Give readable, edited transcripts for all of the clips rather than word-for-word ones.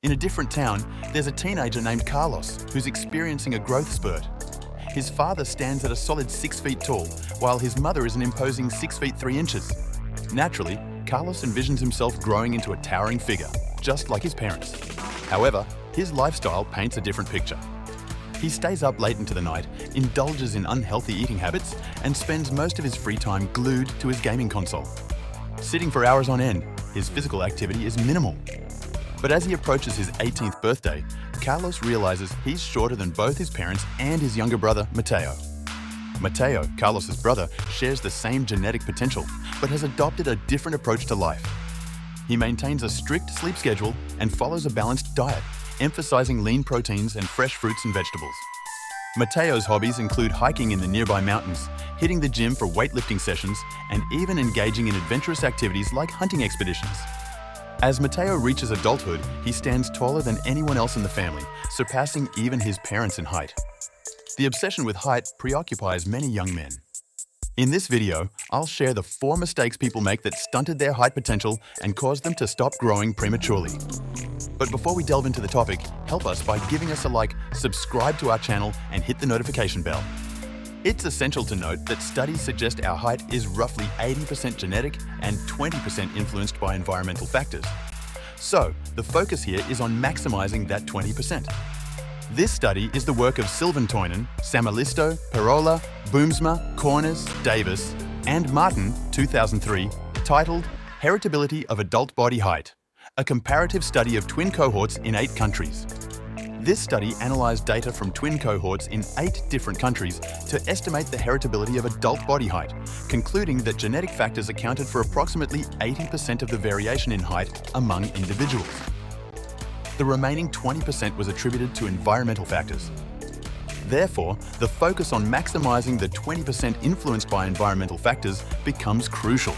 In a different town, there's a teenager named Carlos who's experiencing a growth spurt. His father stands at a solid 6 feet tall, while his mother is an imposing 6 feet 3 inches. Naturally, Carlos envisions himself growing into a towering figure, just like his parents. However, his lifestyle paints a different picture. He stays up late into the night, indulges in unhealthy eating habits, and spends most of his free time glued to his gaming console. Sitting for hours on end, his physical activity is minimal. But as he approaches his 18th birthday, Carlos realizes he's shorter than both his parents and his younger brother, Mateo. Mateo, Carlos's brother, shares the same genetic potential, but has adopted a different approach to life. He maintains a strict sleep schedule and follows a balanced diet, emphasizing lean proteins and fresh fruits and vegetables. Mateo's hobbies include hiking in the nearby mountains, hitting the gym for weightlifting sessions, and even engaging in adventurous activities like hunting expeditions. As Mateo reaches adulthood, he stands taller than anyone else in the family, surpassing even his parents in height. The obsession with height preoccupies many young men. In this video, I'll share the 4 mistakes people make that stunted their height potential and caused them to stop growing prematurely. But before we delve into the topic, help us by giving us a like, subscribe to our channel, and hit the notification bell. It's essential to note that studies suggest our height is roughly 80% genetic and 20% influenced by environmental factors. So, the focus here is on maximizing that 20%. This study is the work of Silventoinen, Samalisto, Perola, Boomsma, Corners, Davis, and Martin, 2003, titled Heritability of Adult Body Height, a comparative study of twin cohorts in 8 countries. This study analyzed data from twin cohorts in 8 different countries to estimate the heritability of adult body height, concluding that genetic factors accounted for approximately 80% of the variation in height among individuals. The remaining 20% was attributed to environmental factors. Therefore, the focus on maximizing the 20% influenced by environmental factors becomes crucial,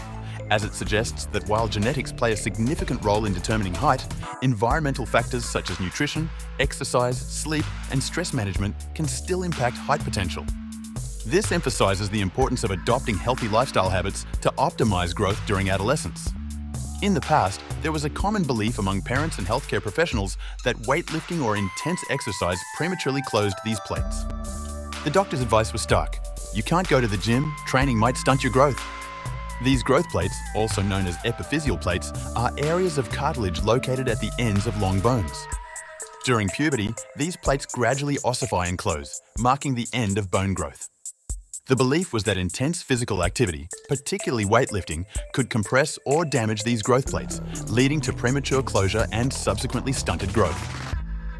as it suggests that while genetics play a significant role in determining height, environmental factors such as nutrition, exercise, sleep, and stress management can still impact height potential. This emphasizes the importance of adopting healthy lifestyle habits to optimize growth during adolescence. In the past, there was a common belief among parents and healthcare professionals that weightlifting or intense exercise prematurely closed these plates. The doctor's advice was stark. You can't go to the gym, training might stunt your growth. These growth plates, also known as epiphyseal plates, are areas of cartilage located at the ends of long bones. During puberty, these plates gradually ossify and close, marking the end of bone growth. The belief was that intense physical activity, particularly weightlifting, could compress or damage these growth plates, leading to premature closure and subsequently stunted growth.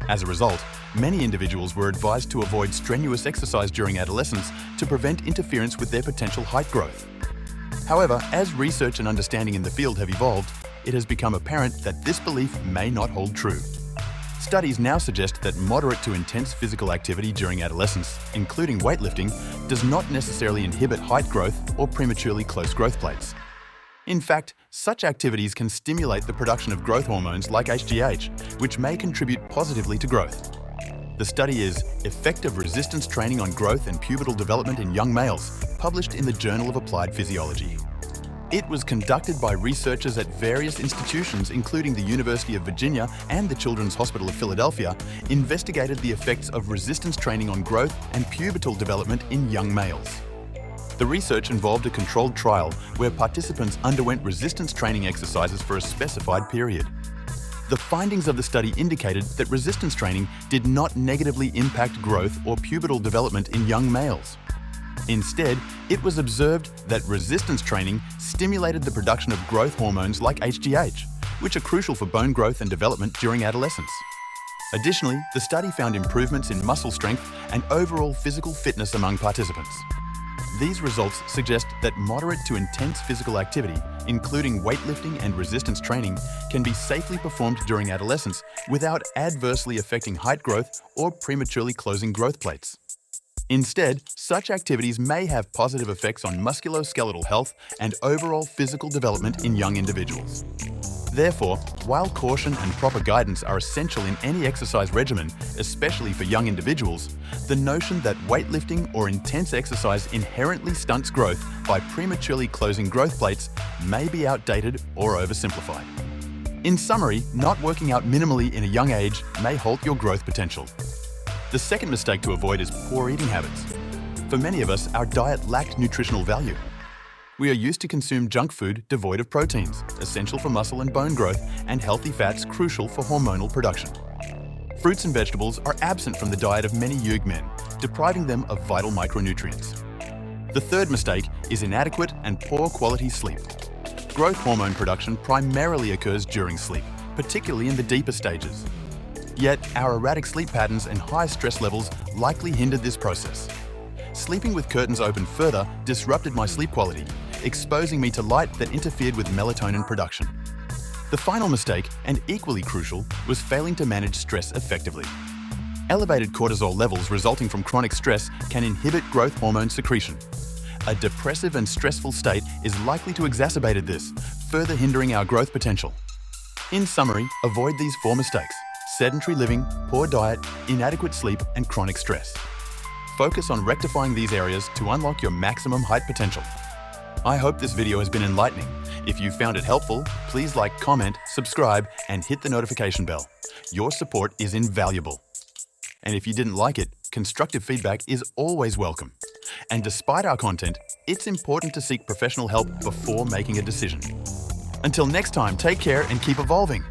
As a result, many individuals were advised to avoid strenuous exercise during adolescence to prevent interference with their potential height growth. However, as research and understanding in the field have evolved, it has become apparent that this belief may not hold true. Studies now suggest that moderate to intense physical activity during adolescence, including weightlifting, does not necessarily inhibit height growth or prematurely close growth plates. In fact, such activities can stimulate the production of growth hormones like HGH, which may contribute positively to growth. The study is Effective Resistance Training on Growth and Pubertal Development in Young Males, published in the Journal of Applied Physiology. It was conducted by researchers at various institutions, including the University of Virginia and the Children's Hospital of Philadelphia, investigated the effects of resistance training on growth and pubertal development in young males. The research involved a controlled trial where participants underwent resistance training exercises for a specified period. The findings of the study indicated that resistance training did not negatively impact growth or pubertal development in young males. Instead, it was observed that resistance training stimulated the production of growth hormones like HGH, which are crucial for bone growth and development during adolescence. Additionally, the study found improvements in muscle strength and overall physical fitness among participants. These results suggest that moderate to intense physical activity, including weightlifting and resistance training, can be safely performed during adolescence without adversely affecting height growth or prematurely closing growth plates. Instead, such activities may have positive effects on musculoskeletal health and overall physical development in young individuals. Therefore, while caution and proper guidance are essential in any exercise regimen, especially for young individuals, the notion that weightlifting or intense exercise inherently stunts growth by prematurely closing growth plates may be outdated or oversimplified. In summary, not working out minimally in a young age may halt your growth potential. The second mistake to avoid is poor eating habits. For many of us, our diet lacked nutritional value. We are used to consume junk food devoid of proteins, essential for muscle and bone growth, and healthy fats crucial for hormonal production. Fruits and vegetables are absent from the diet of many young men, depriving them of vital micronutrients. The third mistake is inadequate and poor quality sleep. Growth hormone production primarily occurs during sleep, particularly in the deeper stages. Yet, our erratic sleep patterns and high stress levels likely hindered this process. Sleeping with curtains open further disrupted my sleep quality, exposing me to light that interfered with melatonin production. The final mistake, and equally crucial, was failing to manage stress effectively. Elevated cortisol levels resulting from chronic stress can inhibit growth hormone secretion. A depressive and stressful state is likely to exacerbate this, further hindering our growth potential. In summary, avoid these 4 mistakes: sedentary living, poor diet, inadequate sleep, and chronic stress. Focus on rectifying these areas to unlock your maximum height potential. I hope this video has been enlightening. If you found it helpful, please like, comment, subscribe, and hit the notification bell. Your support is invaluable. And if you didn't like it, constructive feedback is always welcome. And despite our content, it's important to seek professional help before making a decision. Until next time, take care and keep evolving.